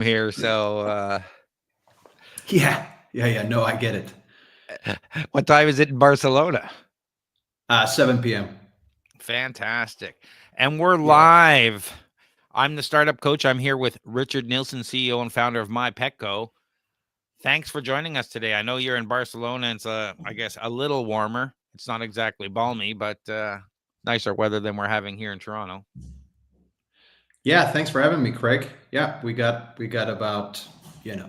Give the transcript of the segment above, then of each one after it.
here. So, Yeah. No, I get it. what time is it in Barcelona? 7 p.m. Fantastic. And we're Yeah. live. I'm the startup coach. I'm here with Richard Nilsson, CEO and founder of MyPetGo. Thanks for joining us today. I know you're in Barcelona. It's I guess a little warmer. It's not exactly balmy, but nicer weather than we're having here in Toronto. Yeah, thanks for having me, Craig. Yeah, we got about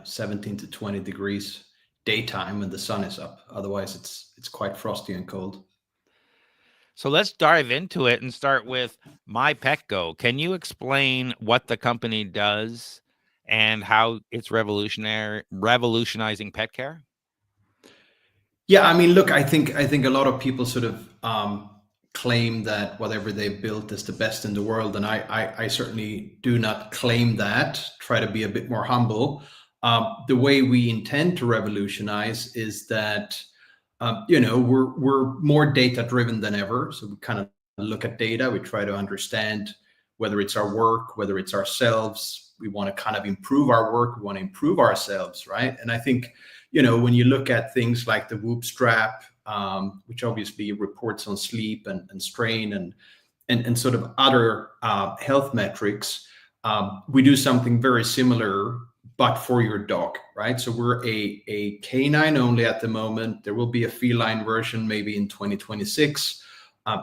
17 to 20 degrees daytime when the sun is up. Otherwise, it's quite frosty and cold. So let's dive into it and start with MyPetGo. Can you explain what the company does and how it's revolutionizing pet care? Yeah, I mean, look, I think a lot of people sort of claim that whatever they built is the best in the world, and I certainly do not claim that. Try to be a bit more humble. The way we intend to revolutionize is that we're more data driven than ever. So we kind of look at data. We try to understand whether it's our work, whether it's ourselves. We want to kind of improve our work. We want to improve ourselves, right? And I think when you look at things like the Whoop strap, which obviously reports on sleep and strain and sort of other health metrics, we do something very similar, but for your dog, right? So we're a canine only at the moment. There will be a feline version maybe in 2026.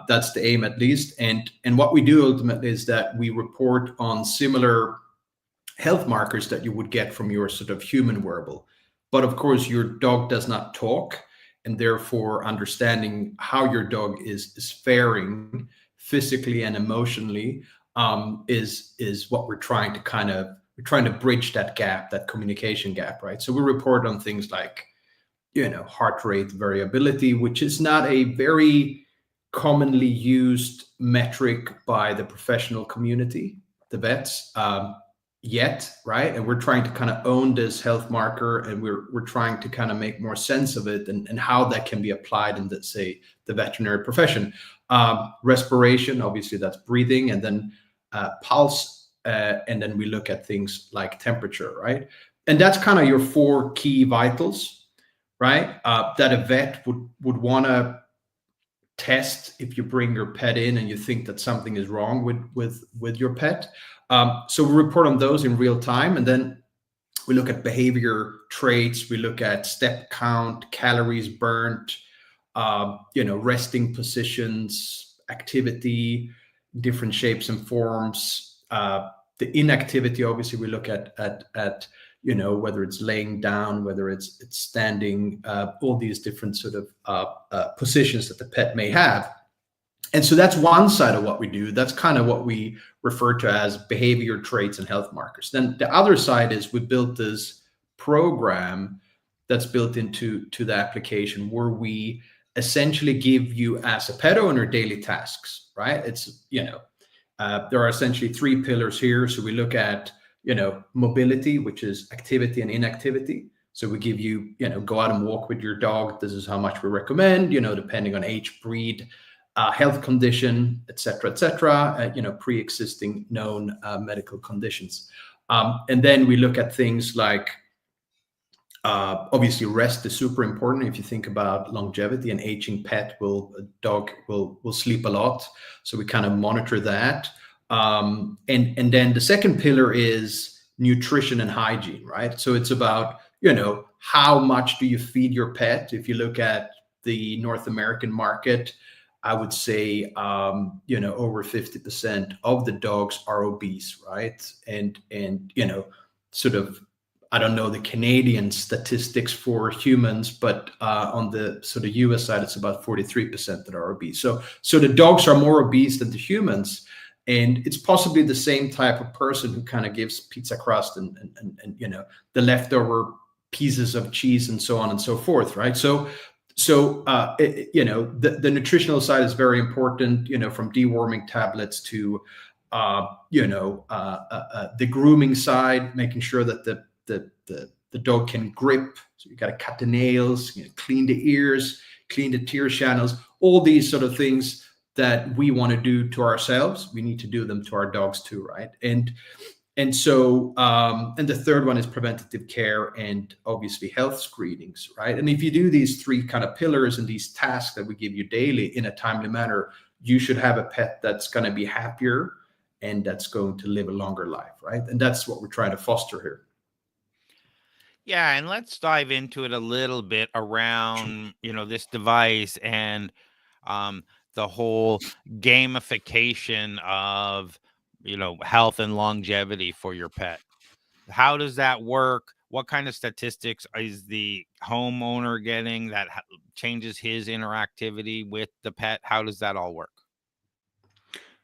That's the aim, at least. And what we do ultimately is that we report on similar health markers that you would get from your sort of human wearable. But of course, your dog does not talk, and therefore understanding how your dog is faring physically and emotionally is what we're trying to bridge that gap, that communication gap, right? So we report on things like heart rate variability, which is not a very commonly used metric by the professional community, the vets. Yet, right? And we're trying to kind of own this health marker, and we're trying to kind of make more sense of it and how that can be applied in, let's say, the veterinary profession. Respiration, obviously, that's breathing, and then pulse, and then we look at things like temperature, right? And that's kind of your four key vitals, right? That a vet would want to test if you bring your pet in and you think that something is wrong with your pet. So we report on those in real time, and then we look at behavior traits. We look at step count, calories burnt, resting positions, activity, different shapes and forms. The inactivity, obviously, we look at whether it's laying down, whether it's standing, all these different sort of positions that the pet may have. And so that's one side of what we do. That's kind of what we refer to as behavior traits and health markers. Then the other side is we built this program that's built into the application where we essentially give you, as a pet owner, daily tasks, right? It's, there are essentially three pillars here. So we look at, mobility, which is activity and inactivity. So we give you, go out and walk with your dog. This is how much we recommend, depending on age, breed, health condition, et cetera, pre-existing known medical conditions. And then we look at things like, obviously, rest is super important. If you think about longevity, an aging pet a dog will sleep a lot. So we kind of monitor that. And then the second pillar is nutrition and hygiene, right? So it's about, how much do you feed your pet? If you look at the North American market, I would say, over 50% of the dogs are obese, right? And sort of, I don't know the Canadian statistics for humans, but on the sort of US side, it's about 43% that are obese. So the dogs are more obese than the humans. And it's possibly the same type of person who kind of gives pizza crust and the leftover pieces of cheese and so on and so forth, right? So the nutritional side is very important, from deworming tablets to the grooming side, making sure that the dog can grip. So you got to cut the nails, clean the ears, clean the tear channels, all these sort of things that we want to do to ourselves. We need to do them to our dogs too, right? And And so, and the third one is preventative care and obviously health screenings, right? And if you do these three kind of pillars and these tasks that we give you daily in a timely manner, you should have a pet that's going to be happier and that's going to live a longer life, right? And that's what we're trying to foster here. Yeah, and let's dive into it a little bit around, this device and um the whole gamification of, health and longevity for your pet. How does that work? What kind of statistics is the homeowner getting that changes his interactivity with the pet? How does that all work?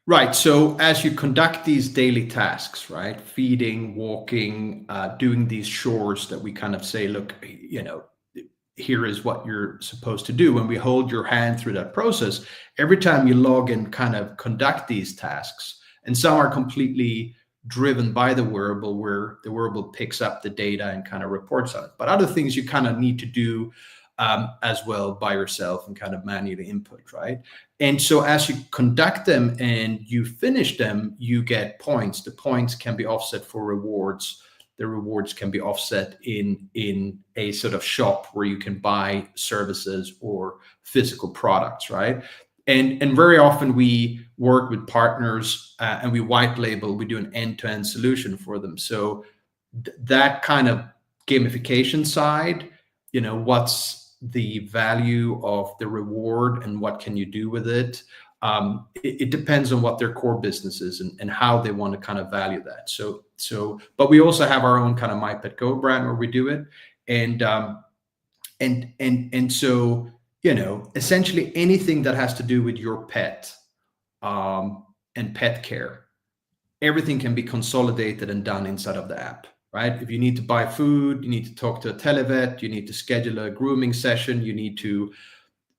Right. So as you conduct these daily tasks, right, feeding, walking, doing these chores that we kind of say, look, here is what you're supposed to do. When we hold your hand through that process, every time you log and kind of conduct these tasks, and some are completely driven by the wearable, where the wearable picks up the data and kind of reports on it. But other things you kind of need to do as well by yourself and kind of manually input, right? And so as you conduct them and you finish them, you get points. The points can be offset for rewards. The rewards can be offset in a sort of shop where you can buy services or physical products, right? And very often we work with partners and we white label, we do an end-to-end solution for them. So that kind of gamification side, what's the value of the reward and what can you do with it? It depends on what their core business is and how they want to kind of value that. But we also have our own kind of MyPetGo brand where we do it. And so, essentially anything that has to do with your pet and pet care, everything can be consolidated and done inside of the app, right? If you need to buy food, you need to talk to a televet, you need to schedule a grooming session, you need to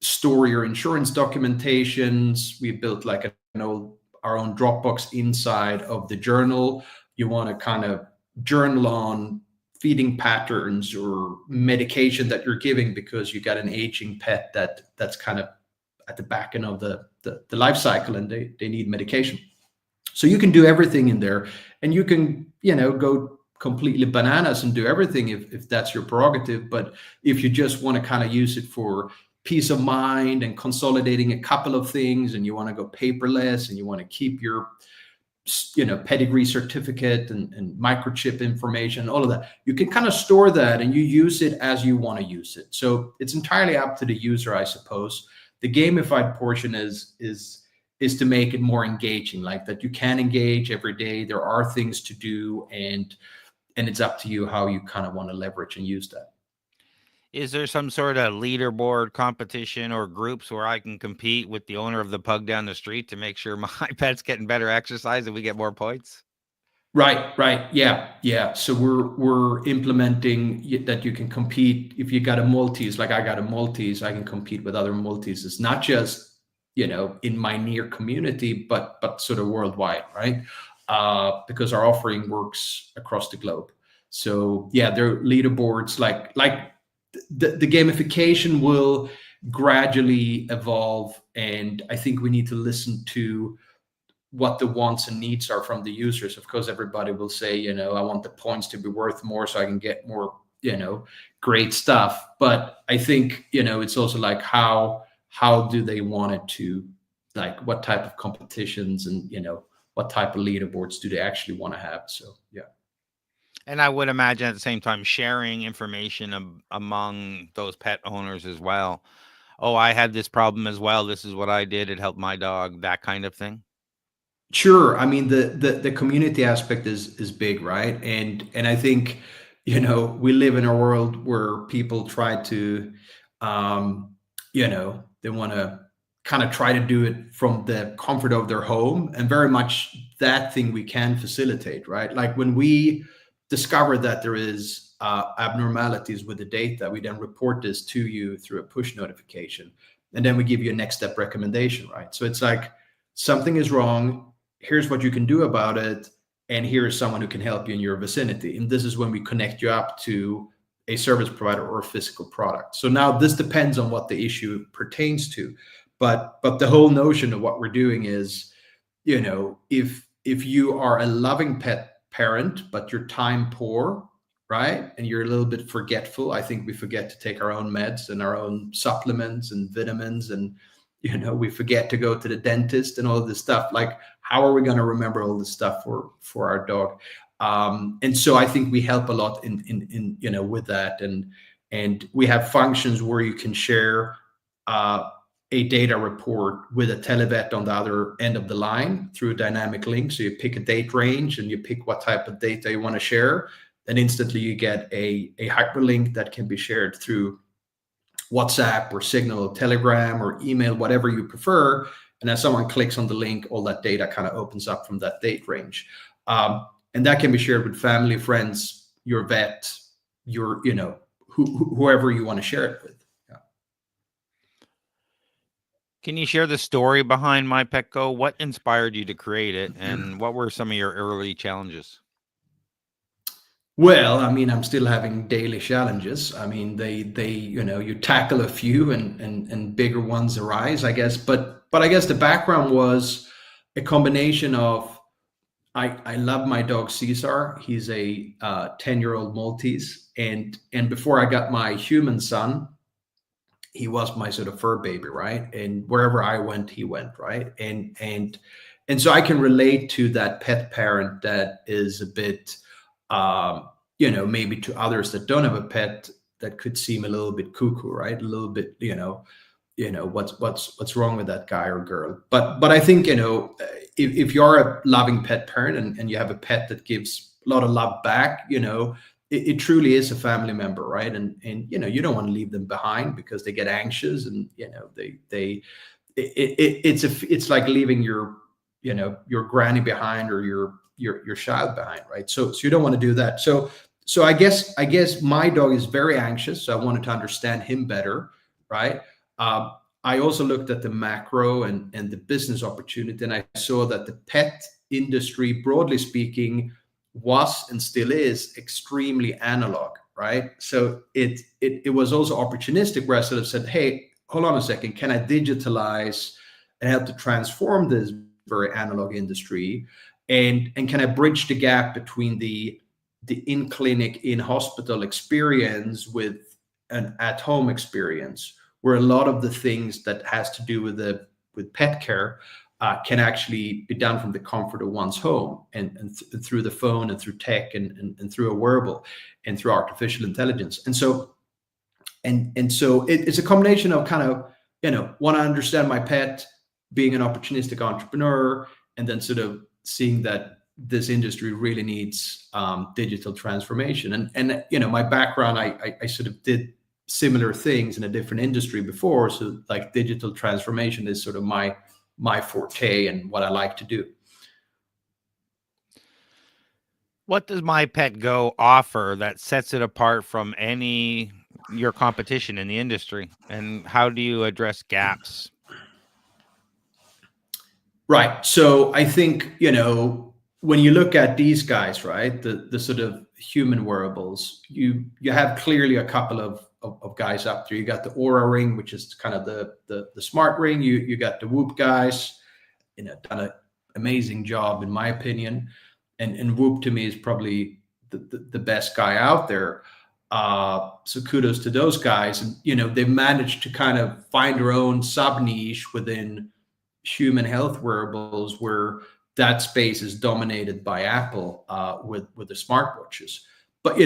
store your insurance documentations. We built like our own Dropbox inside of the journal. You want to kind of journal on feeding patterns or medication that you're giving because you got an aging pet that's kind of at the back end of the life cycle and they need medication. So you can do everything in there, and you can, go completely bananas and do everything if that's your prerogative. But if you just want to kind of use it for peace of mind and consolidating a couple of things, and you want to go paperless and you want to keep your, pedigree certificate and microchip information, all of that, you can kind of store that and you use it as you want to use it. So it's entirely up to the user, I suppose. The gamified portion is to make it more engaging, like that you can engage every day. There are things to do, and it's up to you how you kind of want to leverage and use that. Is there some sort of leaderboard competition or groups where I can compete with the owner of the pug down the street to make sure my pet's getting better exercise and we get more points? Right. Yeah. So we're implementing that you can compete. If you got a Maltese, like I got a Maltese, I can compete with other Malteses, not just, in my near community, but sort of worldwide, right? Because our offering works across the globe. So yeah, there are leaderboards like the gamification will gradually evolve. And I think we need to listen to what the wants and needs are from the users. Of course, everybody will say, I want the points to be worth more so I can get more, great stuff. But I think, it's also like how do they want it to, like what type of competitions and, what type of leaderboards do they actually want to have? So, yeah. And I would imagine at the same time sharing information among those pet owners as well. Oh, I had this problem as well. This is what I did. It helped my dog, that kind of thing. Sure. I mean, the community aspect is big, right? And I think, we live in a world where people try to, they want to kind of try to do it from the comfort of their home, and very much that thing we can facilitate, right? Like when we discover that there is abnormalities with the data, we then report this to you through a push notification, and then we give you a next step recommendation, right? So it's like something is wrong. Here's what you can do about it. And here's someone who can help you in your vicinity. And this is when we connect you up to a service provider or a physical product. So now this depends on what the issue pertains to. But the whole notion of what we're doing is, if you are a loving pet parent, but you're time poor, right? And you're a little bit forgetful. I think we forget to take our own meds and our own supplements and vitamins, and we forget to go to the dentist and all of this stuff. Like, how are we going to remember all this stuff for our dog? And so I think we help a lot in with that, and we have functions where you can share a data report with a televet on the other end of the line through a dynamic link. So you pick a date range and you pick what type of data you want to share, and instantly you get a hyperlink that can be shared through WhatsApp or Signal or Telegram or email, whatever you prefer. And as someone clicks on the link, all that data kind of opens up from that date range. And that can be shared with family, friends, your vet, your, whoever you want to share it with. Yeah. Can you share the story behind MyPetGo? What inspired you to create it, and what were some of your early challenges? Well, I mean, I'm still having daily challenges. I mean, they you tackle a few and bigger ones arise, I guess. But I guess the background was a combination of I love my dog Caesar. He's a 10-year-old Maltese, and before I got my human son, he was my sort of fur baby, right? And wherever I went, he went, right? And so I can relate to that pet parent that is a bit maybe to others that don't have a pet, that could seem a little bit cuckoo, right? A little bit, what's wrong with that guy or girl. But I think, if you're a loving pet parent and you have a pet that gives a lot of love back, it truly is a family member, right? And you don't want to leave them behind because they get anxious, and it's like leaving your granny behind or your child behind, right? So you don't want to do that. So I guess my dog is very anxious, so I wanted to understand him better, right? I also looked at the macro and the business opportunity, and I saw that the pet industry, broadly speaking, was and still is extremely analog, right? So it was also opportunistic, where I sort of said, hey, hold on a second, can I digitalize and help to transform this very analog industry? And can I bridge the gap between the in-clinic, in-hospital experience with an at-home experience, where a lot of the things that has to do with pet care can actually be done from the comfort of one's home, and through the phone and through tech and through a wearable and through artificial intelligence. And so it's a combination of kind of, want to understand my pet, being an opportunistic entrepreneur, and then sort of seeing that this industry really needs digital transformation. And my background, I sort of did similar things in a different industry before. So like digital transformation is sort of my forte and what I like to do. What does MyPetGo offer that sets it apart from your competition in the industry, and how do you address gaps? Right. So I think, when you look at these guys, right, the sort of human wearables, you have clearly a couple of guys up there. You got the Aura Ring, which is kind of the smart ring. You got the Whoop guys, done an amazing job in my opinion. And Whoop to me is probably the best guy out there. So kudos to those guys. And they've managed to kind of find their own sub niche within human health wearables, where that space is dominated by Apple with the smartwatches. But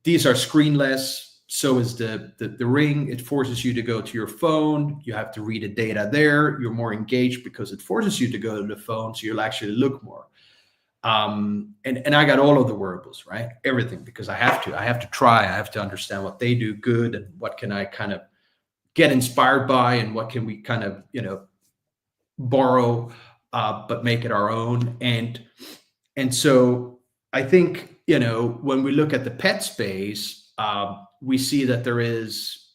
these are screenless. So is the ring. It forces you to go to your phone. You have to read the data there. You're more engaged because it forces you to go to the phone, so you'll actually look more. And I got all of the wearables, right? Everything, because I have to try. I have to understand what they do good, and what can I kind of get inspired by, and what can we kind of borrow, but make it our own. And so I think when we look at the pet space, we see that there is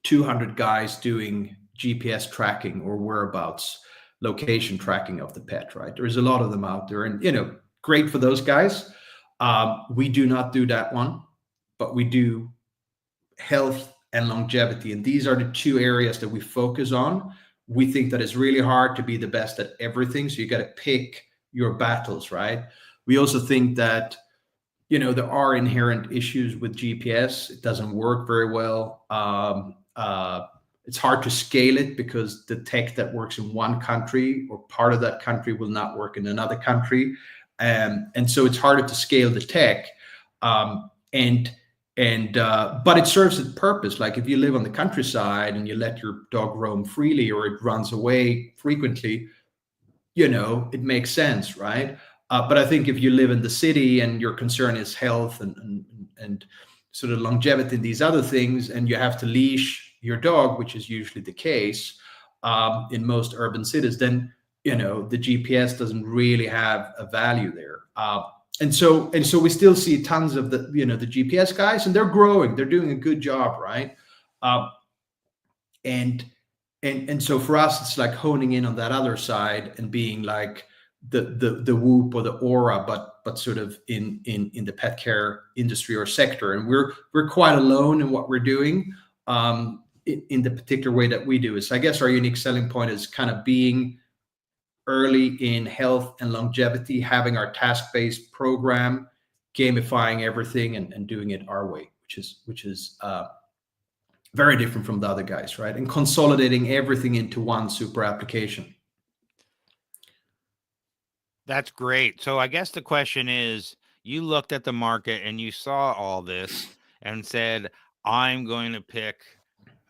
200 guys doing GPS tracking or whereabouts location tracking of the pet, right? There's a lot of them out there, and great for those guys. We do not do that one, but we do health and longevity, and these are the two areas that we focus on. We think that it's really hard to be the best at everything, so you got to pick your battles, right? We also think that, there are inherent issues with GPS. It doesn't work very well. It's hard to scale it because the tech that works in one country or part of that country will not work in another country. And so it's harder to scale the tech. But it serves its purpose. Like if you live on the countryside and you let your dog roam freely or it runs away frequently, it makes sense, right? But I think if you live in the city and your concern is health and sort of longevity and these other things, and you have to leash your dog, which is usually the case in most urban cities, then the GPS doesn't really have a value there. And so we still see tons of the the GPS guys, and they're growing. They're doing a good job, right? And so for us, it's like honing in on that other side and being like the Whoop or the Aura, but sort of in the pet care industry or sector. And we're quite alone in what we're doing in the particular way that we do. So I guess our unique selling point is kind of being early in health and longevity, having our task-based program, gamifying everything and doing it our way, which is very different from the other guys, right? And consolidating everything into one super application. That's great. So I guess the question is, you looked at the market and you saw all this and said, I'm going to pick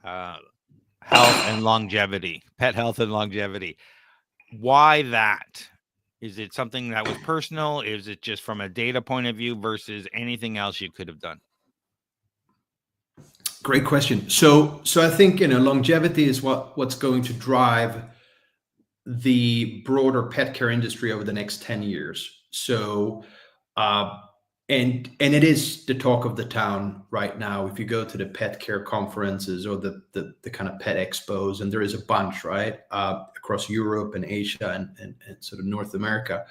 health and longevity, pet health and longevity. Why that? Is it something that was personal? Is it just from a data point of view versus anything else you could have done? Great question. So I think longevity is what's going to drive the broader pet care industry over the next 10 years. So and it is the talk of the town right now. If you go to the pet care conferences or the kind of pet expos, and there is a bunch, right, across Europe and Asia and sort of North America,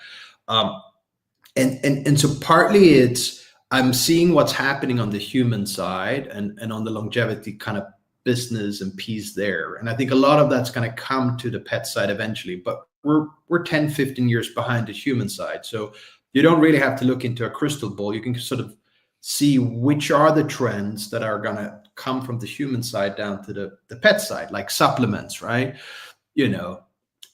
and so partly it's I'm seeing what's happening on the human side and on the longevity kind of business and piece there. And I think a lot of that's going to come to the pet side eventually, but we're 10, 15 years behind the human side. So you don't really have to look into a crystal ball. You can sort of see which are the trends that are going to come from the human side down to the pet side, like supplements, right? There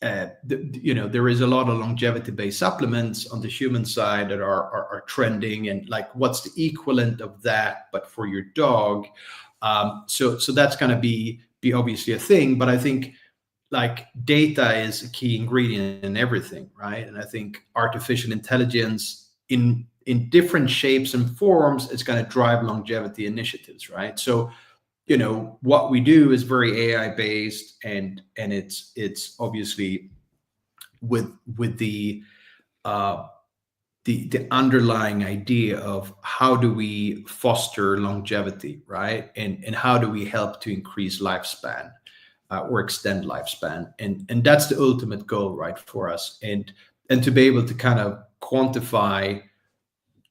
is a lot of longevity-based supplements on the human side that are trending, and like what's the equivalent of that, but for your dog. So that's going to be obviously a thing, but I think like data is a key ingredient in everything, right? And I think artificial intelligence in different shapes and forms is going to drive longevity initiatives, right? So what we do is very AI based, and it's obviously with the underlying idea of how do we foster longevity, right? And how do we help to increase lifespan or extend lifespan? And that's the ultimate goal, right, for us. And to be able to kind of quantify,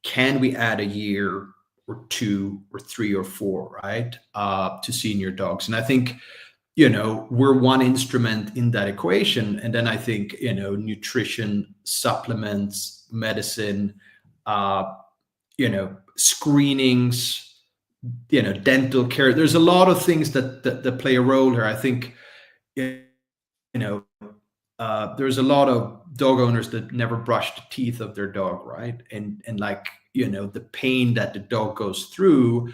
can we add a year or 2 or 3 or 4, right, to senior dogs? And I think, we're one instrument in that equation. And then I think, nutrition, supplements, medicine, screenings, dental care. There's a lot of things that play a role here. I think, there's a lot of dog owners that never brush the teeth of their dog, right? And like, the pain that the dog goes through,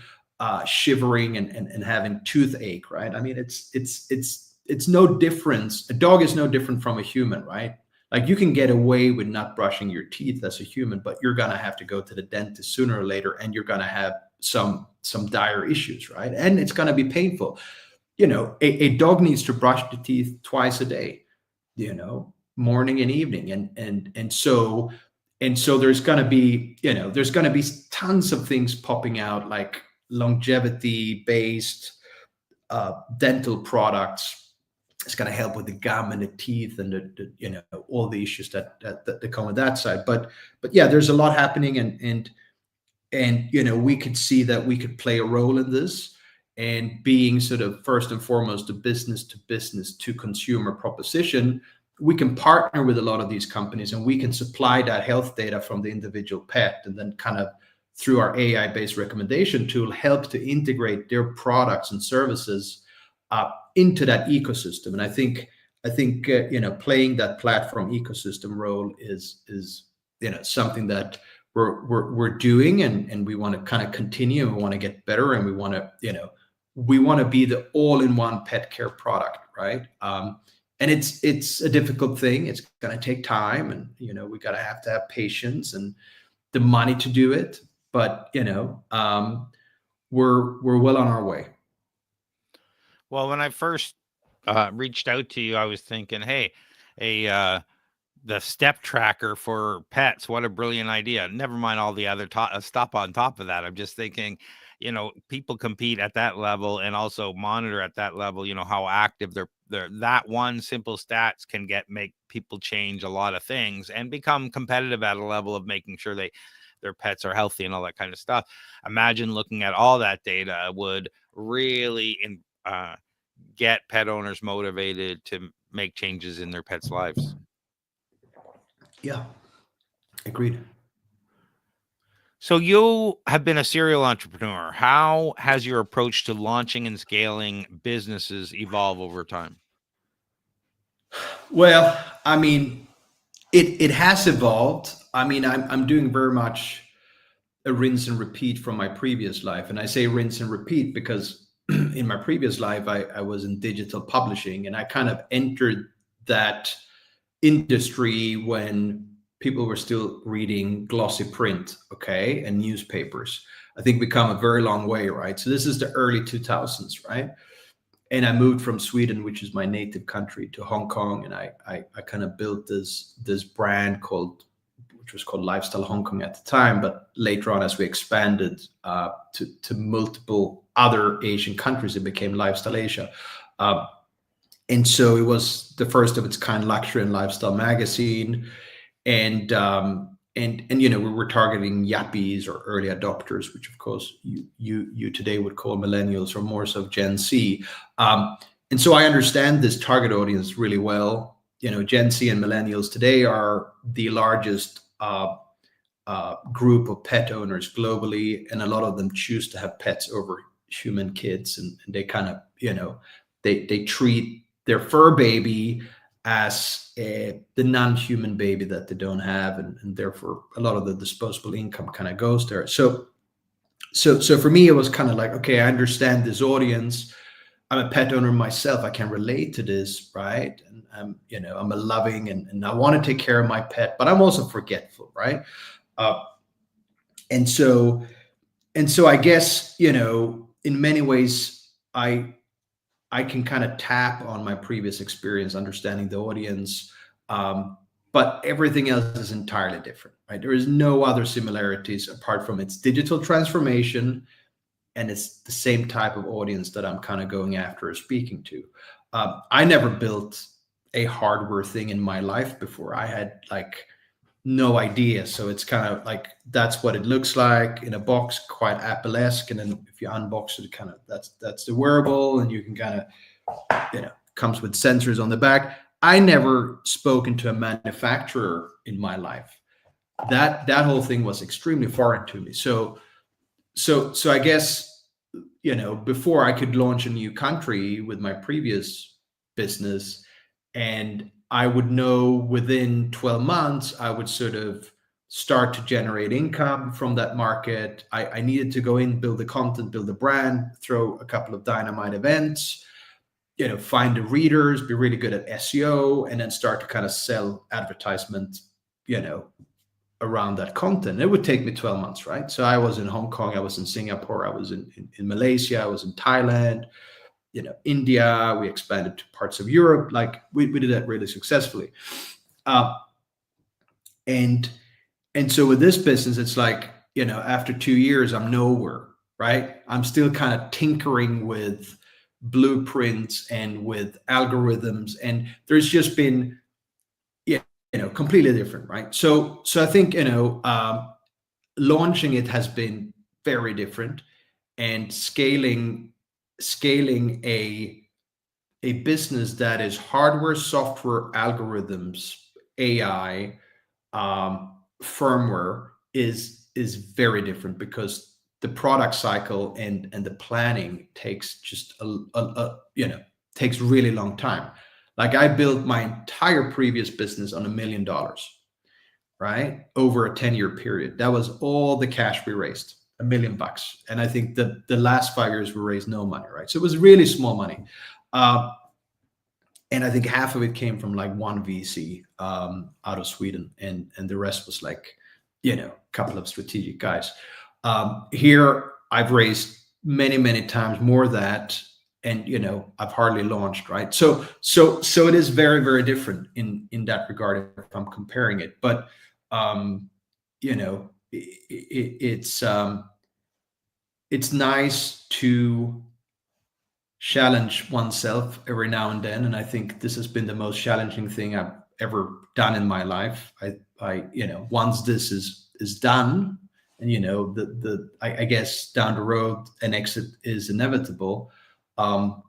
shivering and having toothache, right? I mean, it's no difference. A dog is no different from a human, right? Like you can get away with not brushing your teeth as a human, but you're gonna have to go to the dentist sooner or later, and you're gonna have some dire issues, right? And it's gonna be painful. A dog needs to brush the teeth twice a day, morning and evening, and so there's gonna be tons of things popping out, like longevity based dental products. It's going to help with the gum and the teeth and the all the issues that come with that side. But yeah, there's a lot happening, and we could see that we could play a role in this, and being sort of first and foremost a business to consumer proposition. we can partner with a lot of these companies, and we can supply that health data from the individual pet, and then kind of through our AI-based recommendation tool, help to integrate their products and services into that ecosystem. And I think playing that platform ecosystem role is something that we're doing, and we want to kind of continue. We want to get better, and we want to be the all-in-one pet care product, right? And it's a difficult thing. It's going to take time, and we got to have patience and the money to do it. But we're well on our way. Well, when I first reached out to you, I was thinking, hey, the step tracker for pets, what a brilliant idea. Never mind all the other stuff on top of that. I'm just thinking, people compete at that level and also monitor at that level, how active they're that one simple stats can make people change a lot of things and become competitive at a level of making sure their pets are healthy and all that kind of stuff. Imagine looking at all that data would really get pet owners motivated to make changes in their pets' lives. Yeah, agreed. So you have been a serial entrepreneur. How has your approach to launching and scaling businesses evolved over time? Well, I mean, it has evolved. I mean, I'm doing very much a rinse and repeat from my previous life. And I say rinse and repeat because in my previous life, I was in digital publishing, and I kind of entered that industry when people were still reading glossy print, okay, and newspapers. I think we come a very long way, right? So this is the early 2000s, right? And I moved from Sweden, which is my native country, to Hong Kong, and I kind of built this brand which was called Lifestyle Hong Kong at the time, but later on, as we expanded to multiple other Asian countries, it became Lifestyle Asia. And so it was the first of its kind luxury and lifestyle magazine, and we were targeting yappies or early adopters, which of course you today would call millennials, or more so Gen Z. And so I understand this target audience really well. Gen Z and millennials today are the largest group of pet owners globally, and a lot of them choose to have pets over human kids, and they kind of they treat their fur baby as the non-human baby that they don't have, and therefore a lot of the disposable income kind of goes there. So for me, it was kind of like, okay, I understand this audience. I'm a pet owner myself. I can relate to this, right? And I'm a loving, and I want to take care of my pet, but I'm also forgetful, right? And so I guess in many ways I can kind of tap on my previous experience, understanding the audience, but everything else is entirely different, right? There is no other similarities apart from its digital transformation, and it's the same type of audience that I'm kind of going after or speaking to. I never built a hardware thing in my life before. I had no idea. So it's kind of like, that's what it looks like in a box, quite Apple-esque. And then if you unbox it, kind of that's the wearable, and you can kind of, comes with sensors on the back. I never spoken to a manufacturer in my life. That whole thing was extremely foreign to me. So I guess, before I could launch a new country with my previous business, and I would know within 12 months, I would sort of start to generate income from that market. I needed to go in, build the content, build the brand, throw a couple of dynamite events, find the readers, be really good at SEO, and then start to kind of sell advertisement, around that content. It would take me 12 months, right? So I was in Hong Kong, I was in Singapore, I was in Malaysia, I was in Thailand, India. We expanded to parts of Europe. Like we did that really successfully. And so with this business, it's like, after 2 years, I'm nowhere, right? I'm still kind of tinkering with blueprints and with algorithms, and there's just been, completely different, right? So I think, launching it has been very different, and scaling a a business that is hardware, software, algorithms, AI, firmware is very different, because the product cycle and the planning takes just takes really long time. Like, I built my entire previous business on $1 million, right, over a 10-year period. That was all the cash we raised, $1 million. And I think the last 5 years we raised no money, right? So it was really small money. And I think half of it came from like one VC out of Sweden, and the rest was like, a couple of strategic guys. Here, I've raised many times more that, and I've hardly launched, right? So it is very, very different in that regard if I'm comparing it. But it's nice to challenge oneself every now and then, and I think this has been the most challenging thing I've ever done in my life. I once this is done, and I guess down the road an exit is inevitable. I'll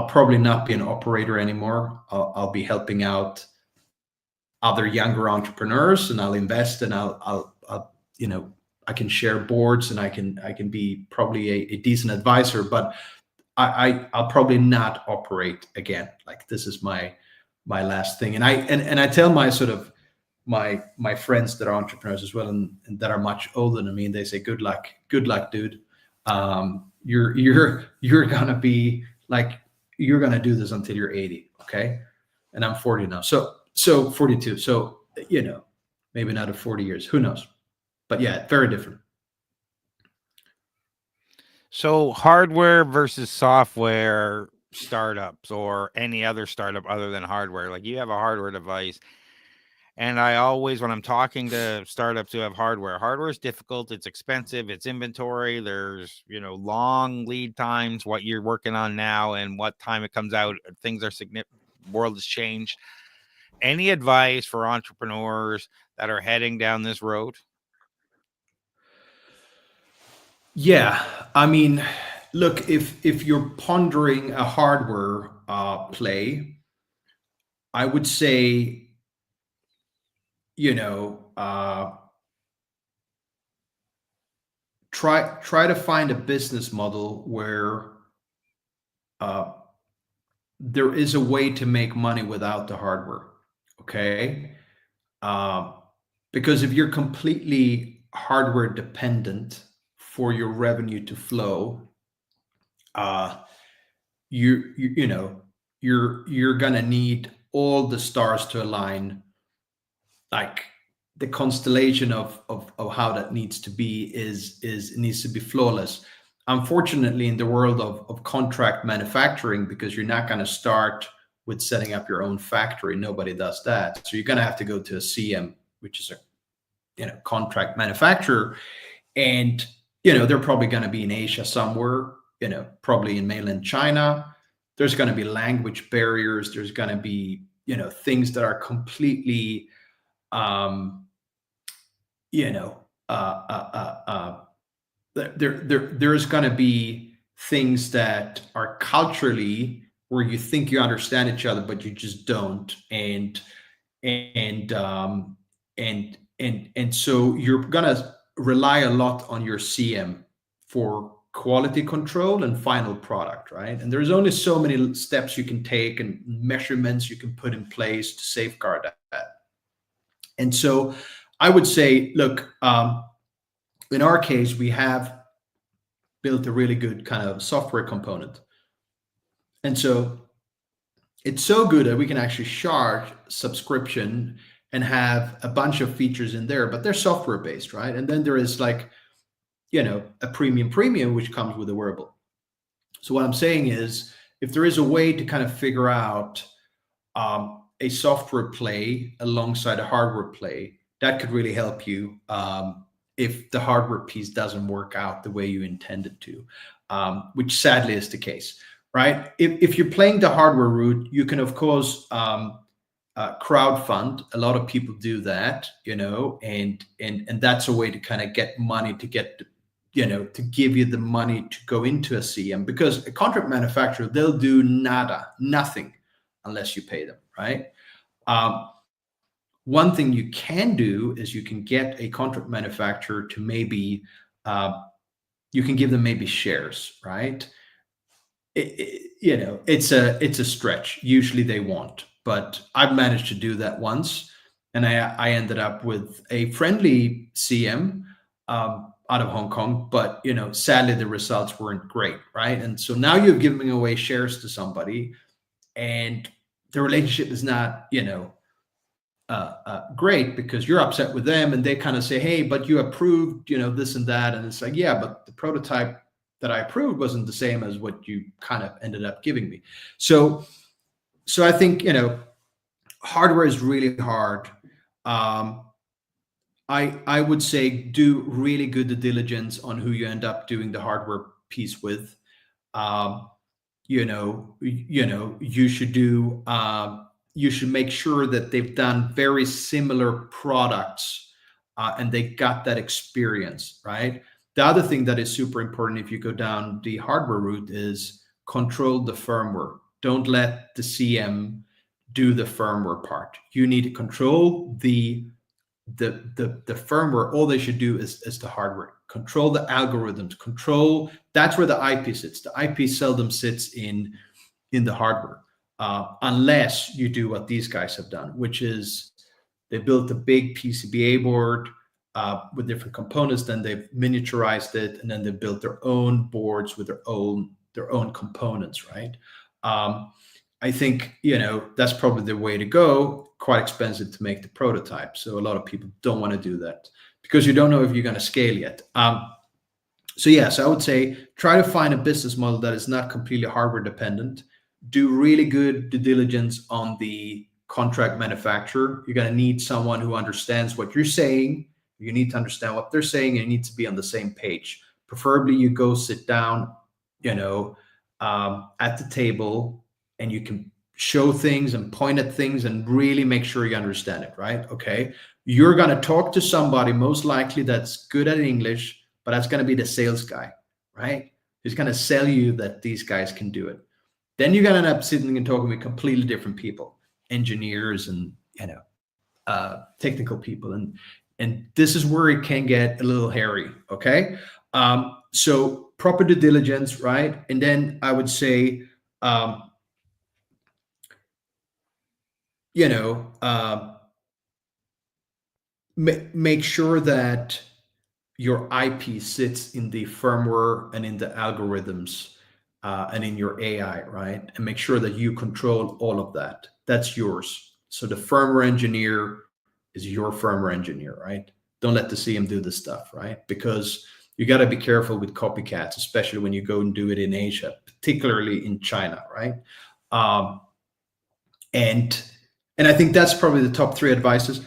probably not be an operator anymore. I'll be helping out other younger entrepreneurs, and I'll invest, and I'll I can share boards, and I can be probably a decent advisor, but I'll probably not operate again. Like, this is my last thing. And I tell my sort of my friends that are entrepreneurs as well, and that are much older than me, and they say, good luck, dude. You're gonna be like, you're gonna do this until you're 80, okay? And I'm 40 now, so 42. So maybe not 40 years, who knows? But yeah, very different. So hardware versus software startups, or any other startup other than hardware. Like, you have a hardware device, and I always, when I'm talking to startups who have hardware is difficult, it's expensive, it's inventory, there's long lead times, what you're working on now and what time it comes out, things are significant, world has changed. Any advice for entrepreneurs that are heading down this road? Yeah, I mean, look, if you're pondering a hardware play, I would say, try to find a business model where there is a way to make money without the hardware. Okay, because if you're completely hardware dependent for your revenue to flow, you're gonna need all the stars to align. Like, the constellation of how that needs to be needs to be flawless. Unfortunately, in the world of contract manufacturing, because you're not going to start with setting up your own factory, nobody does that. So you're going to have to go to a CM, which is a contract manufacturer, and they're probably going to be in Asia somewhere, probably in mainland China. There's going to be language barriers. There's going to be things that are completely there's going to be things that are culturally where you think you understand each other, but you just don't. And so you're going to rely a lot on your CM for quality control and final product, right? And there's only so many steps you can take and measurements you can put in place to safeguard that. And so I would say, look, in our case, we have built a really good kind of software component. And so it's so good that we can actually charge subscription and have a bunch of features in there, but they're software based, right? And then there is like, a premium, which comes with a wearable. So what I'm saying is, if there is a way to kind of figure out a software play alongside a hardware play, that could really help you if the hardware piece doesn't work out the way you intended to, which sadly is the case, right? If you're playing the hardware route, you can, of course, crowdfund. A lot of people do that, and that's a way to kind of get money to get to give you the money to go into a CM, because a contract manufacturer, they'll do nothing unless you pay them, right? One thing you can do is you can get a contract manufacturer to maybe, you can give them maybe shares, right? It's a stretch. Usually they won't, but I've managed to do that once, and I ended up with a friendly CM out of Hong Kong, but sadly the results weren't great, right? And so now you're giving away shares to somebody, and the relationship is not great, because you're upset with them, and they kind of say, hey, but you approved this and that, and it's like, yeah, but the prototype that I approved wasn't the same as what you kind of ended up giving me. So I think hardware is really hard. I would say do really good due diligence on who you end up doing the hardware piece with. You should do. You should make sure that they've done very similar products, and they got that experience, right? The other thing that is super important if you go down the hardware route is control the firmware. Don't let the CM do the firmware part. You need to control the firmware. All they should do is the hardware. Control the algorithms. Control, that's where the IP sits. The IP seldom sits in the hardware, unless you do what these guys have done, which is they built a big PCBA board with different components, then they've miniaturized it, and then they built their own boards with their own components, right? I think that's probably the way to go. Quite expensive to make the prototype, so a lot of people don't want to do that because you don't know if you're going to scale yet. So I would say try to find a business model that is not completely hardware dependent. Do really good due diligence on the contract manufacturer. You're going to need someone who understands what you're saying. You need to understand what they're saying, and you need to be on the same page. Preferably you go sit down, at the table, and you can show things and point at things and really make sure you understand it, right? Okay. You're going to talk to somebody most likely that's good at English, but that's going to be the sales guy, right? Who's going to sell you that these guys can do it. Then you're going to end up sitting and talking with completely different people, engineers and, technical people. And this is where it can get a little hairy. Okay. So proper due diligence, right? And then I would say, make sure that your IP sits in the firmware and in the algorithms and in your AI, right? And make sure that you control all of that. That's yours. So the firmware engineer is your firmware engineer, right? Don't let the CM do this stuff, right? Because you got to be careful with copycats, especially when you go and do it in Asia, particularly in China, right? And I think that's probably the top 3 advices.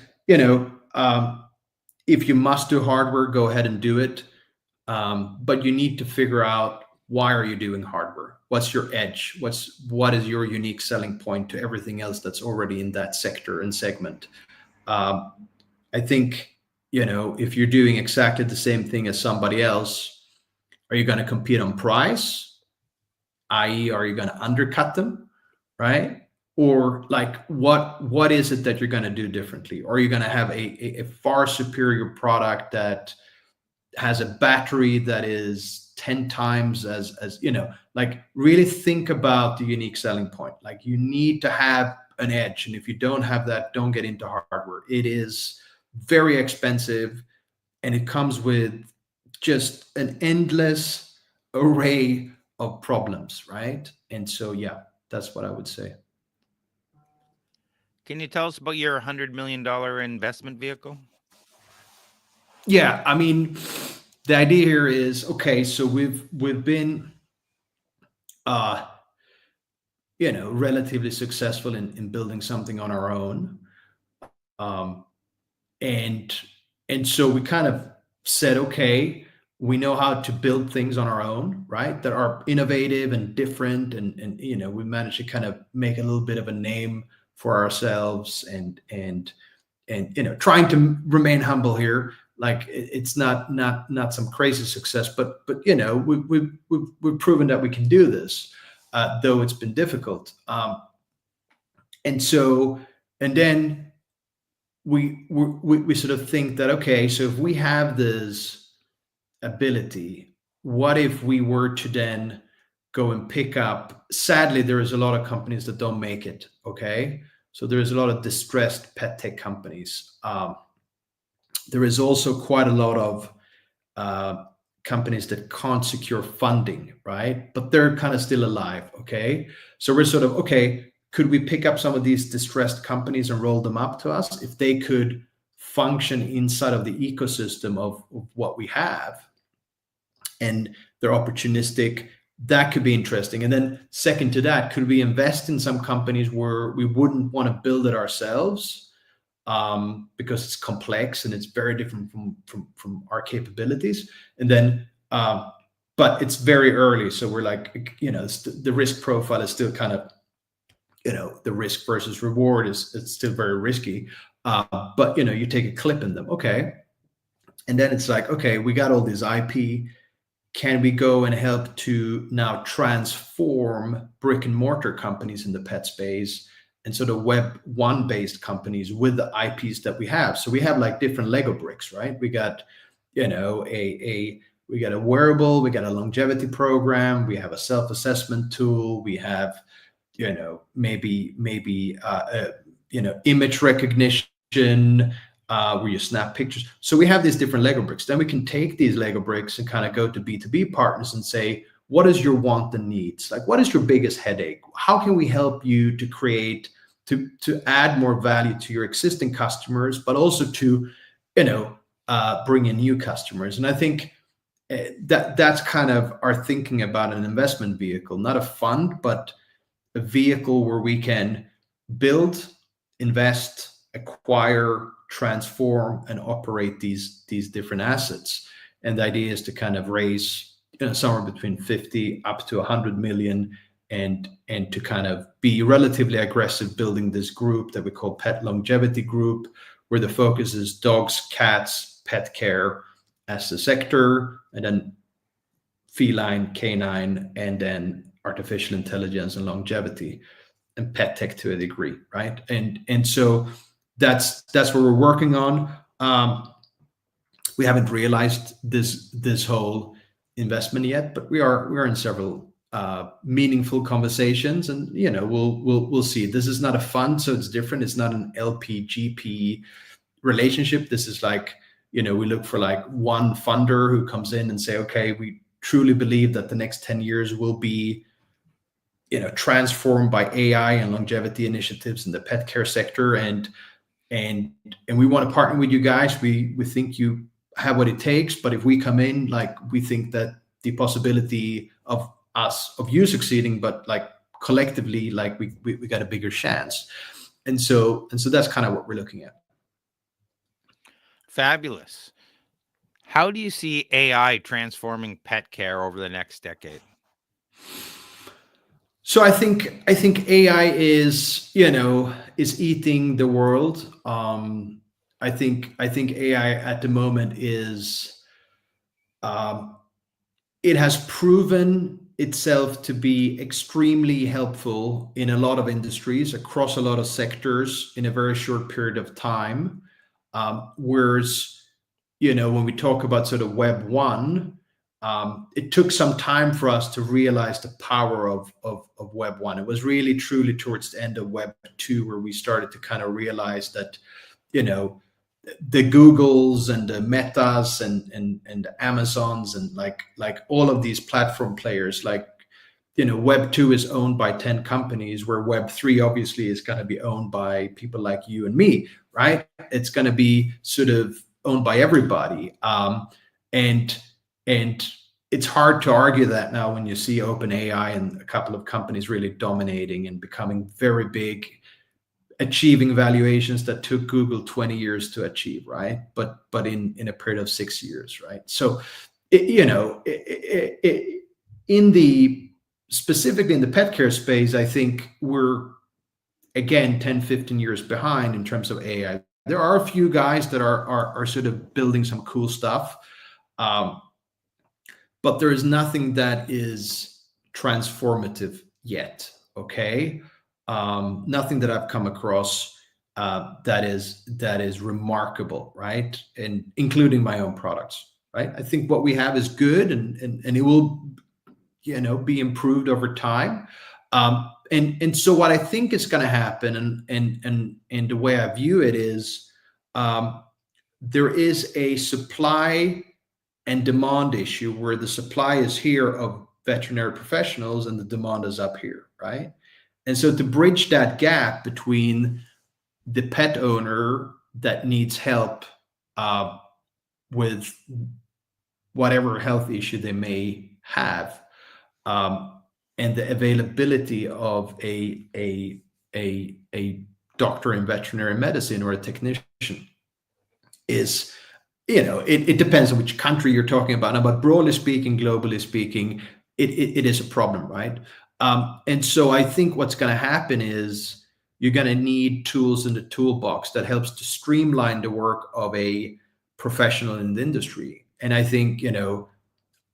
If you must do hardware, go ahead and do it. But you need to figure out, why are you doing hardware? What's your edge? What is your unique selling point to everything else that's already in that sector and segment? I think, if you're doing exactly the same thing as somebody else, are you going to compete on price? i.e., are you going to undercut them, right? Or like, what is it that you're going to do differently? Or are you going to have a far superior product that has a battery that is 10 times as like, really think about the unique selling point. Like, you need to have an edge. And if you don't have that, don't get into hardware. It is very expensive, and it comes with just an endless array of problems, right? And so, that's what I would say. Can you tell us about your $100 million investment vehicle? Yeah, I mean, the idea here is, okay, so we've been relatively successful in building something on our own, and so we kind of said, okay, we know how to build things on our own, right, that are innovative and different, and we managed to kind of make a little bit of a name for ourselves, and trying to remain humble here. Like it's not some crazy success, but we've proven that we can do this, though it's been difficult. And so, and then we sort of think that, okay, so if we have this ability, what if we were to then go and pick up, sadly there is a lot of companies that don't make it, okay, so there is a lot of distressed pet tech companies. There is also quite a lot of companies that can't secure funding, right, but they're kind of still alive, okay, so we're sort of, okay, could we pick up some of these distressed companies and roll them up to us if they could function inside of the ecosystem of what we have, and they're opportunistic? That could be interesting. And then second to that, could we invest in some companies where we wouldn't want to build it ourselves, because it's complex and it's very different from our capabilities? And then but it's very early, so we're like, the risk profile is still kind of, the risk versus reward it's still very risky, but you take a clip in them, okay, and then it's like, okay, we got all this IP, can we go and help to now transform brick and mortar companies in the pet space and sort of web one based companies with the IPs that we have? So we have like different Lego bricks, right? We got we got a wearable, we got a longevity program, we have a self-assessment tool, we have maybe image recognition, where you snap pictures. So we have these different Lego bricks. Then we can take these Lego bricks and kind of go to B2B partners and say, what is your want and needs? Like, what is your biggest headache? How can we help you to create, to add more value to your existing customers, but also to, bring in new customers? And I think that's kind of our thinking about an investment vehicle, not a fund, but a vehicle where we can build, invest, acquire, transform, and operate these different assets. And the idea is to kind of raise somewhere between 50 up to 100 million, and to kind of be relatively aggressive building this group that we call Pet Longevity Group, where the focus is dogs, cats, pet care as the sector, and then feline, canine, and then artificial intelligence and longevity, and pet tech to a degree, right? And so that's what we're working on. We haven't realized this whole investment yet, but we're in several meaningful conversations, and we'll see. This is not a fund, so it's different. It's not an LP GP relationship. This is like, we look for like one funder who comes in and say, okay, we truly believe that the next 10 years will be transformed by AI and longevity initiatives in the pet care sector, and we want to partner with you guys. We think you have what it takes, but if we come in, like, we think that the possibility of you succeeding, but like collectively, like we got a bigger chance. And so that's kind of what we're looking at. Fabulous. How do you see AI transforming pet care over the next decade? So I think AI is eating the world. I think AI at the moment is it has proven itself to be extremely helpful in a lot of industries across a lot of sectors in a very short period of time. Whereas, when we talk about sort of Web 1, it took some time for us to realize the power of Web 1. It was really truly towards the end of Web 2 where we started to kind of realize that, the Googles and the Metas and the Amazons and like all of these platform players, like, Web 2 is owned by 10 companies, where Web 3 obviously is going to be owned by people like you and me, right? It's going to be sort of owned by everybody. And it's hard to argue that now when you see OpenAI and a couple of companies really dominating and becoming very big, achieving valuations that took Google 20 years to achieve, right? But in a period of 6 years, right? So, specifically in the pet care space, I think we're, again, 10, 15 years behind in terms of AI there are a few guys that are sort of building some cool stuff, um, but there is nothing that is transformative yet. Okay, nothing that I've come across that is remarkable, right? And including my own products, right? I think what we have is good, and it will, be improved over time. And so what I think is going to happen, and the way I view it is, um, there is a supply and demand issue where the supply is here of veterinary professionals and the demand is up here, right? And so to bridge that gap between the pet owner that needs help with whatever health issue they may have, um, and the availability of a doctor in veterinary medicine or a technician is, it depends on which country you're talking about now, but broadly speaking, globally speaking, it is a problem, right? And so I think what's going to happen is you're going to need tools in the toolbox that helps to streamline the work of a professional in the industry. And I think,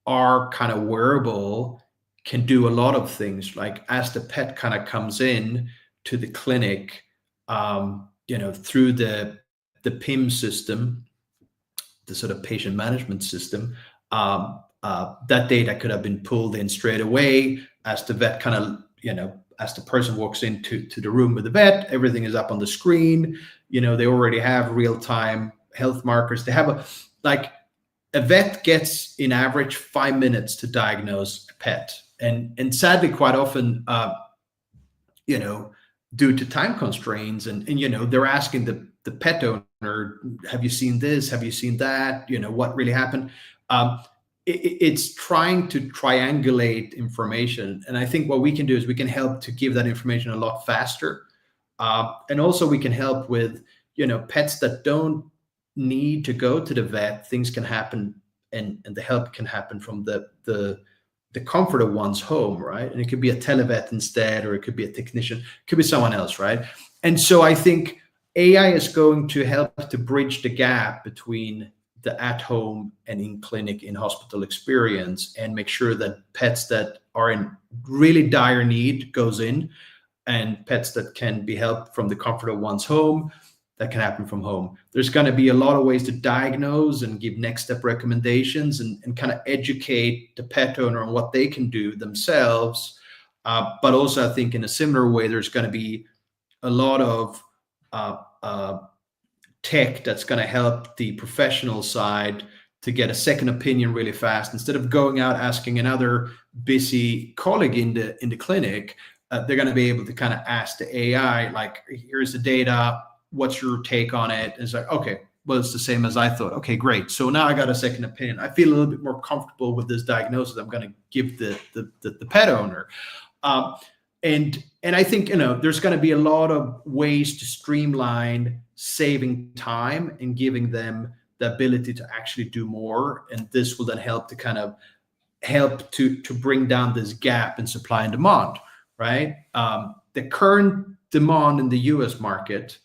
our kind of wearable can do a lot of things, like as the pet kind of comes in to the clinic, through the PIM system, the sort of patient management system, that data could have been pulled in straight away as the vet kind of, as the person walks into the room with the vet, everything is up on the screen. They already have real-time health markers. They have a vet gets in average 5 minutes to diagnose a pet. And sadly, quite often, due to time constraints, and they're asking the pet owner, have you seen this? Have you seen that? What really happened? It's trying to triangulate information. And I think what we can do is we can help to give that information a lot faster. And also we can help with, pets that don't need to go to the vet. Things can happen, and the help can happen from the comfort of one's home, right? And it could be a televet instead, or it could be a technician, it could be someone else, right? And so I think AI is going to help to bridge the gap between the at-home and in-clinic, in-hospital experience, and make sure that pets that are in really dire need goes in, and pets that can be helped from the comfort of one's home, that can happen from home. There's going to be a lot of ways to diagnose and give next step recommendations, and kind of educate the pet owner on what they can do themselves. But also, I think in a similar way, there's going to be a lot of tech that's going to help the professional side to get a second opinion really fast. Instead of going out asking another busy colleague in the clinic, they're going to be able to kind of ask the AI, like, here's the data, what's your take on it? And it's like, okay, well, it's the same as I thought. Okay, great. So now I got a second opinion. I feel a little bit more comfortable with this diagnosis I'm going to give the pet owner. And I think, there's going to be a lot of ways to streamline saving time and giving them the ability to actually do more. And this will then help to kind of help to bring down this gap in supply and demand, right? The current demand in the US market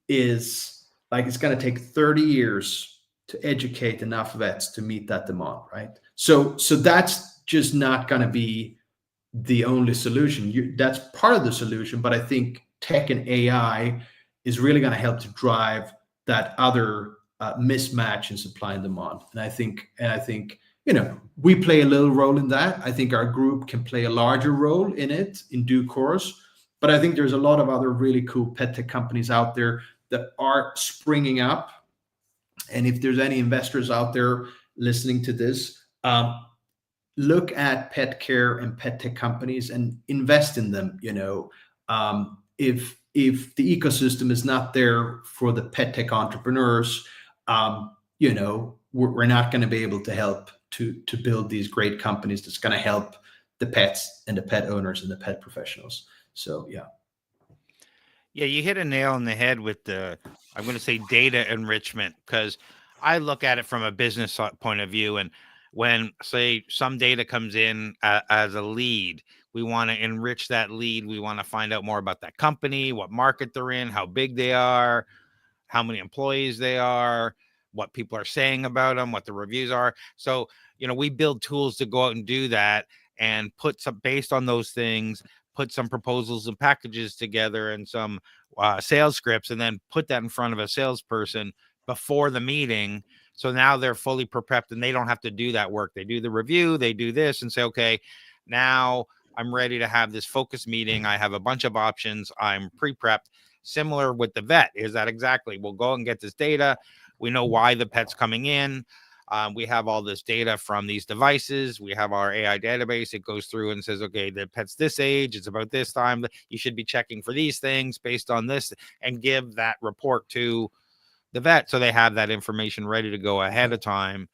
is like, it's going to take 30 years to educate enough vets to meet that demand, right? So that's just not going to be the only solution. That's part of the solution, but I think tech and AI is really going to help to drive that other mismatch in supply and demand. And I think we play a little role in that. I think our group can play a larger role in it in due course. But I think there's a lot of other really cool pet tech companies out there that are springing up. And if there's any investors out there listening to this, look at pet care and pet tech companies and invest in them. If the ecosystem is not there for the pet tech entrepreneurs, we're not going to be able to help to build these great companies that's going to help the pets and the pet owners and the pet professionals. So, yeah. Yeah, you hit a nail on the head with I'm going to say data enrichment, because I look at it from a business point of view. And when, say, some data comes in as a lead, we want to enrich that lead. We want to find out more about that company, what market they're in, how big they are, how many employees they are, what people are saying about them, what the reviews are. So, we build tools to go out and do that and put some, based on those things, put some proposals and packages together and some sales scripts, and then put that in front of a salesperson before the meeting. So now they're fully prepped and they don't have to do that work. They do the review, they do this and say, okay, now I'm ready to have this focus meeting. I have a bunch of options. I'm pre-prepped. Similar with the vet is that exactly. We'll go and get this data. We know why the pet's coming in. We have all this data from these devices. We have our AI database. It goes through and says, okay, the pet's this age. It's about this time. You should be checking for these things based on this, and give that report to the vet so they have that information ready to go ahead of time.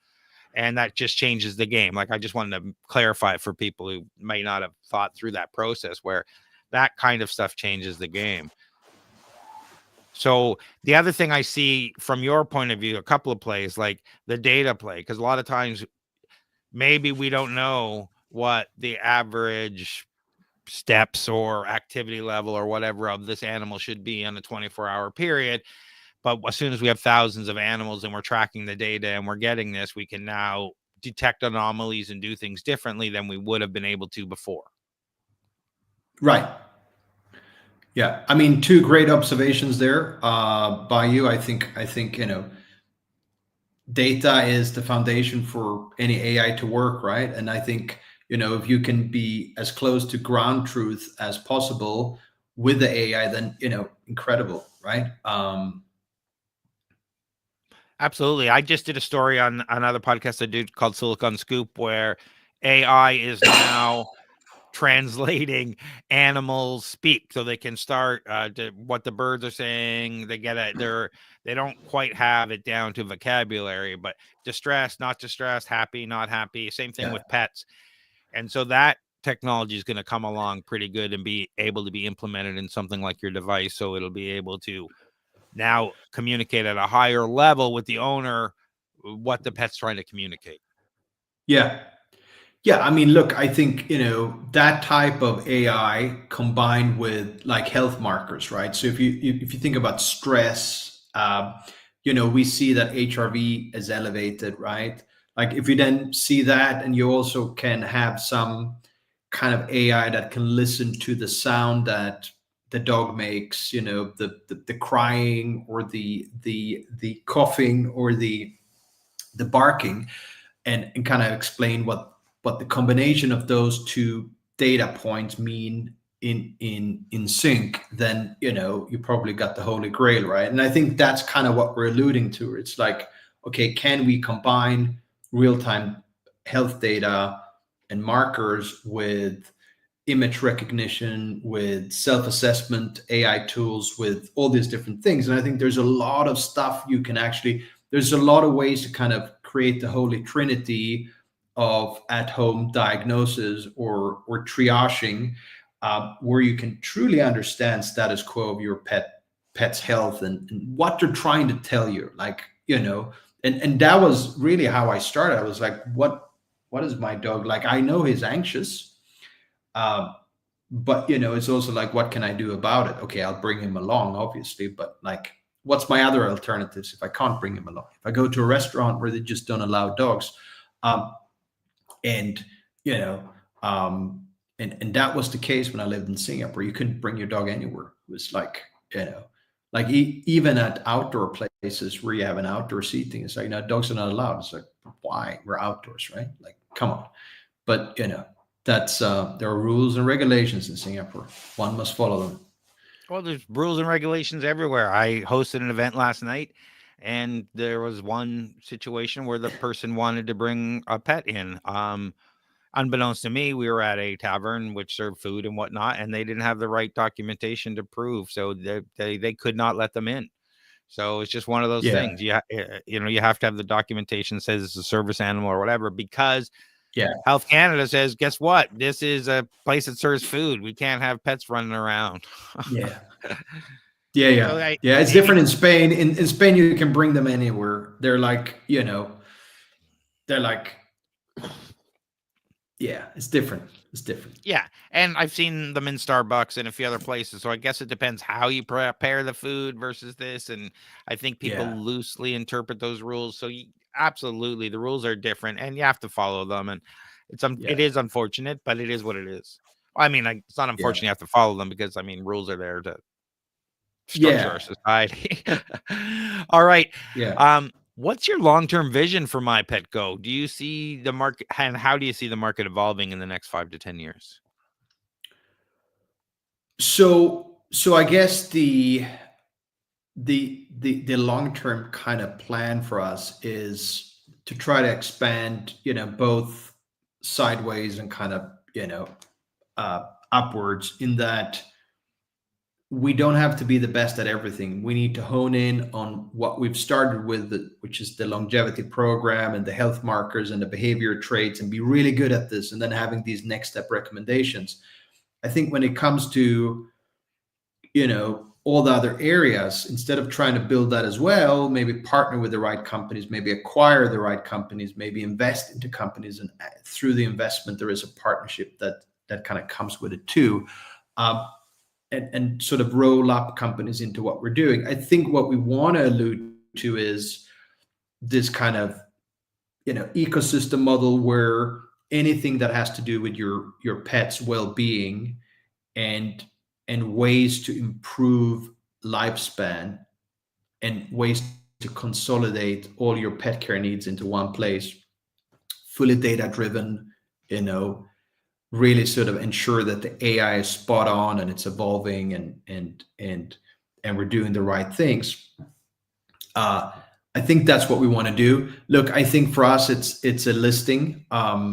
And that just changes the game. Like, I just wanted to clarify for people who may not have thought through that process, where that kind of stuff changes the game. So the other thing I see from your point of view, a couple of plays, like the data play, because a lot of times maybe we don't know what the average steps or activity level or whatever of this animal should be on a 24-hour period. But as soon as we have thousands of animals and we're tracking the data and we're getting this, we can now detect anomalies and do things differently than we would have been able to before. Right. Yeah. I mean, two great observations there by you. I think, data is the foundation for any AI to work, right? And I think, if you can be as close to ground truth as possible with the AI, then, incredible, right? Absolutely. I just did a story on another podcast I did called Silicon Scoop, where AI is now translating animals speak, so they can start what the birds are saying. They don't quite have it down to vocabulary, but distressed, not distressed, happy, not happy. Same thing with pets. And so that technology is going to come along pretty good and be able to be implemented in something like your device. So it'll be able to now communicate at a higher level with the owner what the pet's trying to communicate. Yeah. Yeah, I mean, look, I think, that type of AI combined with like health markers, right? So if you think about stress, we see that HRV is elevated, right? Like if you then see that, and you also can have some kind of AI that can listen to the sound that the dog makes, the crying or the coughing or the barking, and kind of explain what the combination of those two data points mean in sync, then you probably got the holy grail, right? And I think that's kind of what we're alluding to. It's like, okay, can we combine real-time health data and markers with image recognition, with self-assessment AI tools, with all these different things? And I think there's a lot of stuff you can actually, there's a lot of ways to kind of create the holy trinity of at-home diagnosis or triaging, where you can truly understand status quo of your pet's health and what they're trying to tell you. Like, and that was really how I started. I was like, what is my dog like? I know he's anxious, but it's also like, what can I do about it? Okay, I'll bring him along, obviously, but like, what's my other alternatives if I can't bring him along? If I go to a restaurant where they just don't allow dogs, and that was the case when I lived in Singapore. You couldn't bring your dog anywhere. It was like, like even at outdoor places where you have an outdoor seating, it's like, dogs are not allowed. It's like, why? We're outdoors, right? Like, come on. But that's there are rules and regulations in Singapore. One must follow them. Well, there's rules and regulations everywhere. I hosted an event last night, and there was one situation where the person wanted to bring a pet in. Unbeknownst to me, we were at a tavern which served food and whatnot, and they didn't have the right documentation to prove, so they could not let them in. So it's just one of those things. You have to have the documentation that says it's a service animal or whatever, because Health Canada says, guess what? This is a place that serves food. We can't have pets running around. Yeah. So It's different in Spain. In Spain, you can bring them anywhere. They're like, Yeah, it's different. It's different. Yeah, and I've seen them in Starbucks and a few other places, so I guess it depends how you prepare the food versus this, and I think people Yeah, loosely interpret those rules, so absolutely, the rules are different, and you have to follow them, and it yeah, is unfortunate, but it is what it is. I mean, like, it's not yeah, unfortunate you have to follow them because, I mean, rules are there to structure yeah, our society. All right, yeah. what's your long-term vision for MyPetGo? Do you see the market, and how do you see the market evolving in the next 5 to 10 years? So I guess the long term kind of plan for us is to try to expand, both sideways and kind of, upwards. In that we don't have to be the best at everything. We need to hone in on what we've started with, which is the longevity program and the health markers and the behavior traits, and be really good at this. And then having these next step recommendations. I think when it comes to, all the other areas, instead of trying to build that as well, maybe partner with the right companies, maybe acquire the right companies, maybe invest into companies, and through the investment there is a partnership that kind of comes with it too. um, and sort of roll up companies into what we're doing. I think what we want to allude to is this kind of, ecosystem model where anything that has to do with your pet's well-being and ways to improve lifespan and ways to consolidate all your pet care needs into one place, fully data driven, you know really sort of ensure that the AI is spot on and it's evolving, and we're doing the right things. uh, I think that's what we want to do. Look, I think for us it's a listing, to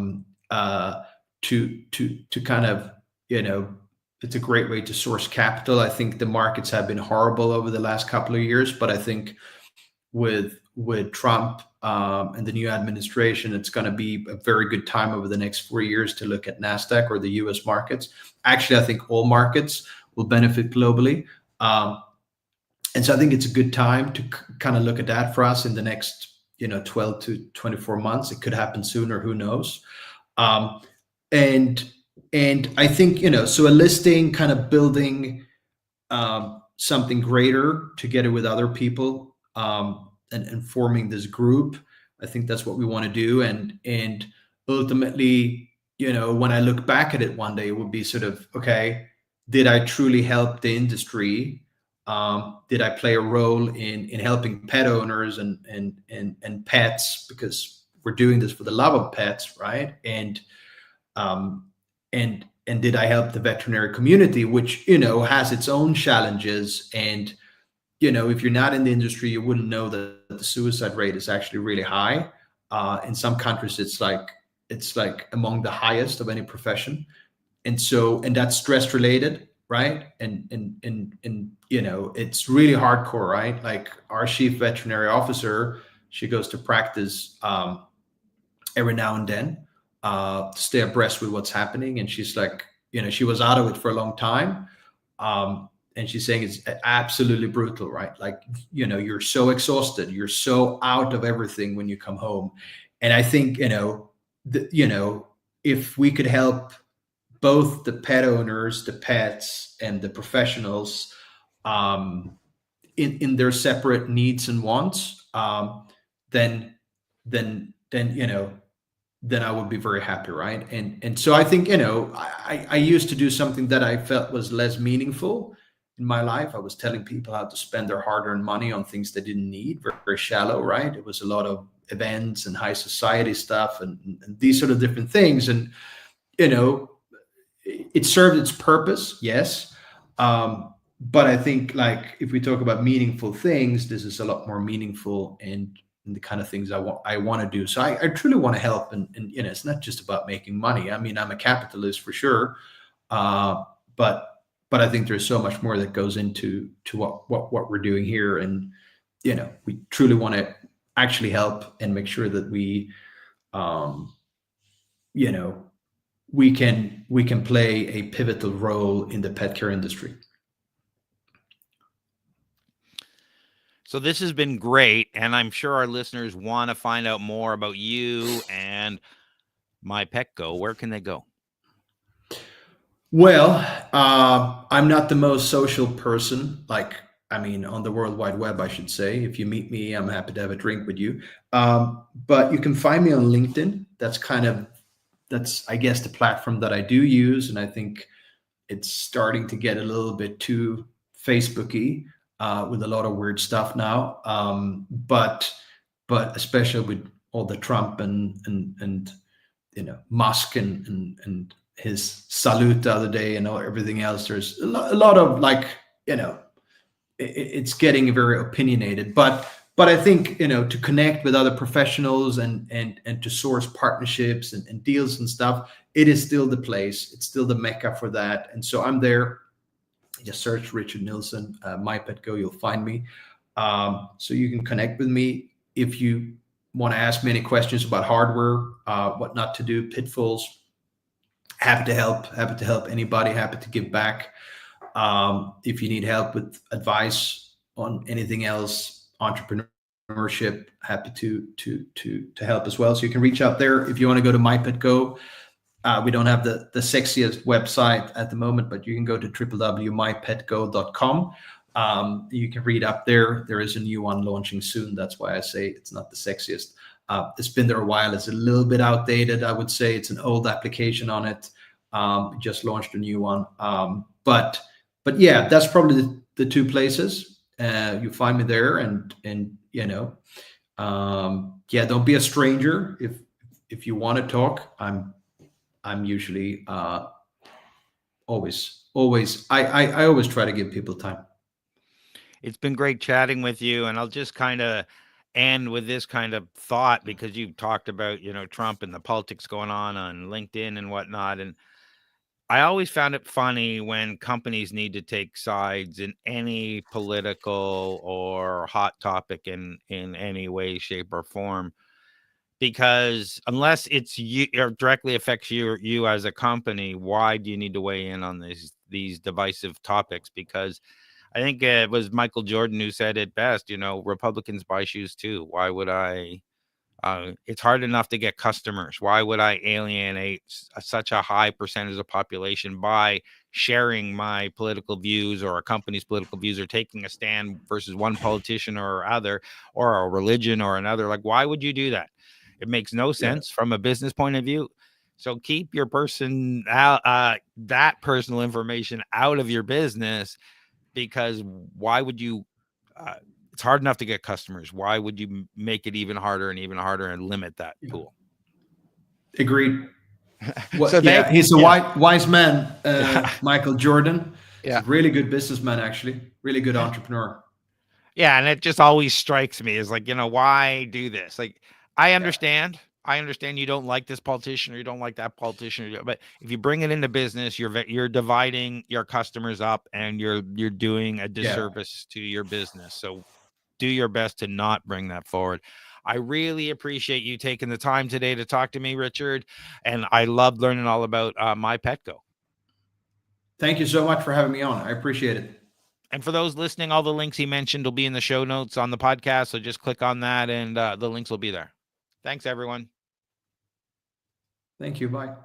kind of, it's a great way to source capital. I think the markets have been horrible over the last couple of years, but I think with Trump, and the new administration, it's going to be a very good time over the next 4 years to look at Nasdaq or the U.S. markets. Actually, I think all markets will benefit globally, and so I think it's a good time to kind of look at that for us in the next 12 to 24 months. It could happen sooner, who knows. um, and I think, so a listing, kind of building something greater together with other people, and forming this group. I think that's what we want to do, and ultimately, when I look back at it one day, it would be sort of, okay, did I truly help the industry? Did I play a role in helping pet owners and pets, because we're doing this for the love of pets, right? Um, and did I help the veterinary community, which has its own challenges. And if you're not in the industry, you wouldn't know that the suicide rate is actually really high. In some countries, it's like among the highest of any profession, and that's stress related, right? And it's really hardcore, right? Like our chief veterinary officer, she goes to practice, every now and then, to stay abreast with what's happening. And she's like, she was out of it for a long time. And she's saying it's absolutely brutal, right? Like, you're so exhausted, you're so out of everything when you come home. And I think, if we could help both the pet owners, the pets, and the professionals, um, in their separate needs and wants, then then I would be very happy, right? And so I think, I used to do something that I felt was less meaningful in my life. I was telling people how to spend their hard-earned money on things they didn't need, very, very shallow, right? It was a lot of events and high society stuff, and these sort of different things. And you know, it served its purpose, yes. But I think, like, if we talk about meaningful things, this is a lot more meaningful, and the kind of things I want to do. So I truly want to help, and it's not just about making money. I mean, I'm a capitalist for sure, uh, but I think there's so much more that goes into what we're doing here, and we truly want to actually help and make sure that um, you know we can play a pivotal role in the pet care industry. So this has been great, and I'm sure our listeners want to find out more about you and MyPetGo, where can they go? Well, I'm not the most social person. Like, I mean, on the World Wide Web, I should say. If you meet me, I'm happy to have a drink with you. But you can find me on LinkedIn. That's I guess the platform that I do use, and I think it's starting to get a little bit too Facebooky with a lot of weird stuff now. But especially with all the Trump and Musk and his salute the other day and everything else. There's a lot of like it's getting very opinionated, but I think to connect with other professionals and to source partnerships and deals and stuff, it is still the place. It's still the mecca for that, and so I'm there. Just search Richard Nilsson, MyPetGo, you'll find me. So you can connect with me if you want to ask me any questions about hardware, what not to do, pitfalls. Happy to help. Happy to help anybody. Happy to give back. If you need help with advice on anything else, entrepreneurship, happy to help as well. So you can reach out there if you want to go to MyPetGo. We don't have the sexiest website at the moment, but you can go to www.mypetgo.com. You can read up there. There is a new one launching soon. That's why I say it's not the sexiest. It's been there a while. It's a little bit outdated, I would say. It's an old application on it. Just launched a new one. But yeah, that's probably the two places. You find me there, and don't be a stranger. If you want to talk, I'm usually always I always try to give people time. It's been great chatting with you, and I'll just kind of end with this kind of thought, because you've talked about Trump and the politics going on LinkedIn and whatnot, and I always found it funny when companies need to take sides in any political or hot topic in any way, shape, or form, because unless it's you or directly affects you as a company, why do you need to weigh in on these divisive topics? Because I think it was Michael Jordan who said it best, Republicans buy shoes too. Why would I? It's hard enough to get customers. Why would I alienate such a high percentage of the population by sharing my political views or a company's political views, or taking a stand versus one politician or other, or a religion or another? Like, why would you do that? It makes no sense from a business point of view. So keep your that personal information out of your business, because why would you? It's hard enough to get customers. Why would you make it even harder and limit that pool? Agreed. So he's a wise man, Michael Jordan. He's Yeah. a really good businessman, actually. Really good entrepreneur. Yeah, and it just always strikes me as like, why do this? Like, I understand you don't like this politician or you don't like that politician, but if you bring it into business, you're dividing your customers up, and you're doing a disservice to your business. So do your best to not bring that forward. I really appreciate you taking the time today to talk to me, Richard, and I loved learning all about MyPetGo. Thank you so much for having me on. I appreciate it. And for those listening, all the links he mentioned will be in the show notes on the podcast. So just click on that, and the links will be there. Thanks, everyone. Thank you. Bye.